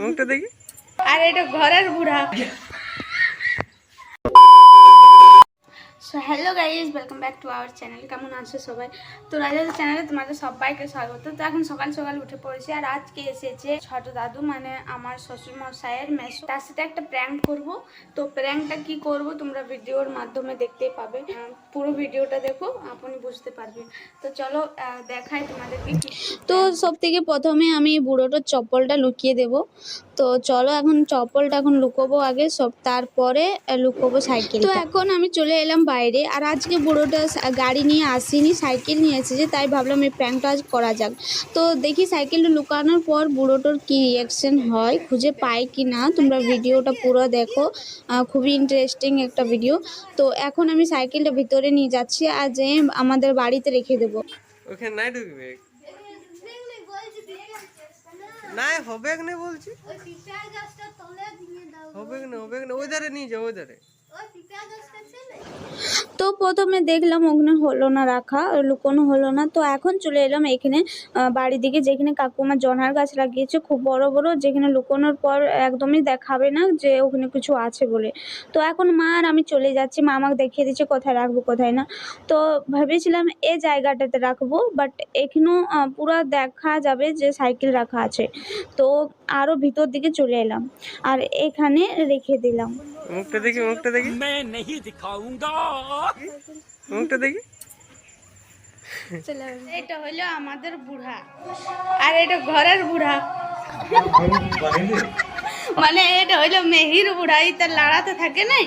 মুখটা দেখি। আর এটা ঘরের বুড়া। So hello guys, welcome back to our channel. কেমন আছো সবাই? তো রাজাদের চ্যানেলে তোমাদের সবাইকে স্বাগত। তো এখন সকাল সকাল উঠে পড়েছি, আর আজকে এসেছে ছোট দাদু মানে আমার শ্বশুর মশাইয়ের মেসো, তার সাথে একটা প্র্যাঙ্ক করব। তো প্র্যাঙ্কটা কি করব তোমরা ভিডিওর মাধ্যমে দেখতেই পাবে। পুরো ভিডিওটা দেখো, আপনি বুঝতে পারবেন। তো চলো দেখাই তোমাদেরকে। তো সব থেকে প্রথমে আমি বুড়োটার চপ্পলটা লুকিয়ে দেব। তো চলো এখন চপ্পলটা এখন লুকোবো আগে সব, তারপরে লুকোবো সাইকেল। তো এখন আমি চলে এলাম বাইরে, আর আজকে বুড়োটা গাড়ি নিয়ে আসিনি, সাইকেল নিয়ে এসেছে, তাই ভাবলাম এই প্র্যাঙ্কটা আজ করা যাক। তো দেখি সাইকেলটা লুকানোর পর বুড়োটার কি রিয়াকশন হয়, খুঁজে পাই কি না। তোমরা ভিডিওটা পুরো দেখো, খুবই ইন্টারেস্টিং একটা ভিডিও। তো এখন আমি সাইকেলটা ভিতরে নিয়ে যাচ্ছি, আর যে আমাদের বাড়িতে রেখে দেবো। ওখানে নাই ঢুকবে না, হবে না বলছি, হবে না, ওই ধারে নিয়ে যাও, ওই ধারে। তো প্রথমে দেখলাম ওখানে হলো না রাখা, লুকোনো হলো না। তো এখন চলে এলাম এখানে বাড়ির দিকে, যেখানে কাকুমা জনহার গাছ লাগিয়েছে খুব বড় বড়, যেখানে লুকোনোর পর একদমই দেখাবে না যে ওখানে কিছু আছে বলে। তো এখন মা আর আমি চলে যাচ্ছি, মা আমাকে দেখিয়ে দিচ্ছে কোথায় রাখবো কোথায় না। তো ভেবেছিলাম এই জায়গাটাতে রাখবো, বাট এখানেও পুরো দেখা যাবে যে সাইকেল রাখা আছে। তো আরও ভিতর দিকে চলে এলাম আর এখানে রেখে দিলাম। মুখটা দেখি, মুখটা দেখি, মুখটা দেখি। এটা হলো আমাদের বুড়া, আর এটা ঘরের বুড়া। মানে এটা হইলো মেহির বুড়া, এই তার লাড়াতে থাকে নাই।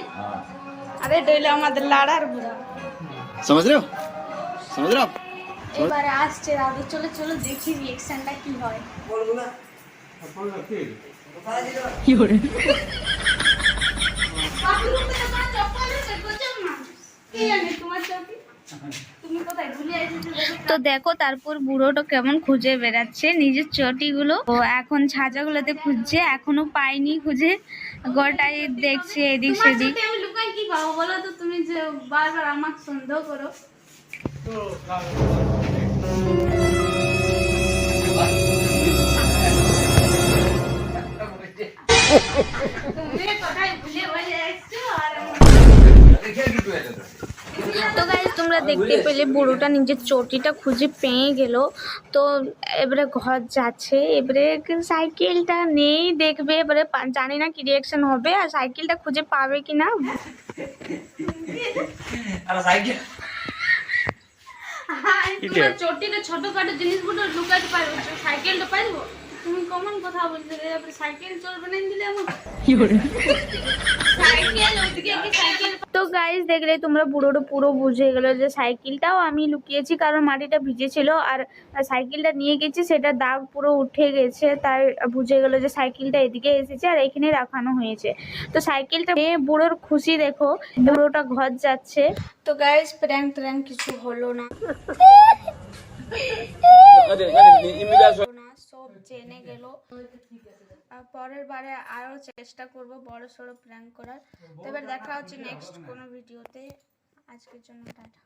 আর এটা হইলো আমাদের লাড়ার বুড়া। समझ रहे हो, समझ रहे हो? এবারে আসছে দাদু, চলো চলো দেখি রিঅ্যাকশনটা কি হয়। কি করে তো দেখো তারপর বুড়োটা কেমন খুঁজে বেড়াচ্ছে নিজের চটিগুলো। ও এখন ছাজাগুলোতে খুঁজছে, এখনো পাইনি খুঁজে, গোটাই দেখছে এদিক সেদিক। আমি লুকাই কি পাবো বলো তো, তুমি যে বারবার আমাকে সন্দেহ করো। তো গাইস তোমরা দেখতে পেলে বুড়োটা নিজের চটিটা খুঁজে পেয়ে গেল। তো এবারে ঘর যাচ্ছে, এবারে সাইকেলটা নেই দেখবে, এবারে জানি না কি রিয়াকশন হবে, আর সাইকেলটা খুঁজে পাবে কিনা। চটিটা ছোটখাটো জিনিসগুলো লুকাতে পারবো, সাইকেলটা পারবো? তুমি কমন কথা বলছো, সাইকেল চলবে না দিলে আমার কি করে সাইকেল। তো গাইস দেখলে তোমরা পুরোটা পুরো বুঝে গেল যে সাইকেলটাও আমি লুকিয়েছি, কারণ মাটিটা ভিজেছিল আর সাইকেলটা নিয়ে গেছি, সেটা দাগ পুরো উঠে গেছে, তাই বুঝে গেল যে সাইকেলটা এদিকে এসেছে আর এখানে রাখানো হয়েছে। তো সাইকেলটা নিয়ে বুড়োর খুশি দেখো, বুড়োটা ঘর যাচ্ছে। তো গাইস প্র্যাঙ্ক কিছু হলো না, সব জেনে গেল। পরের বারে আরো চেষ্টা করব বড় সড়ো প্র্যাঙ্ক করার। তো এবার দেখা হচ্ছে নেক্সট কোনো ভিডিওতে। আজকের জন্য টাটা।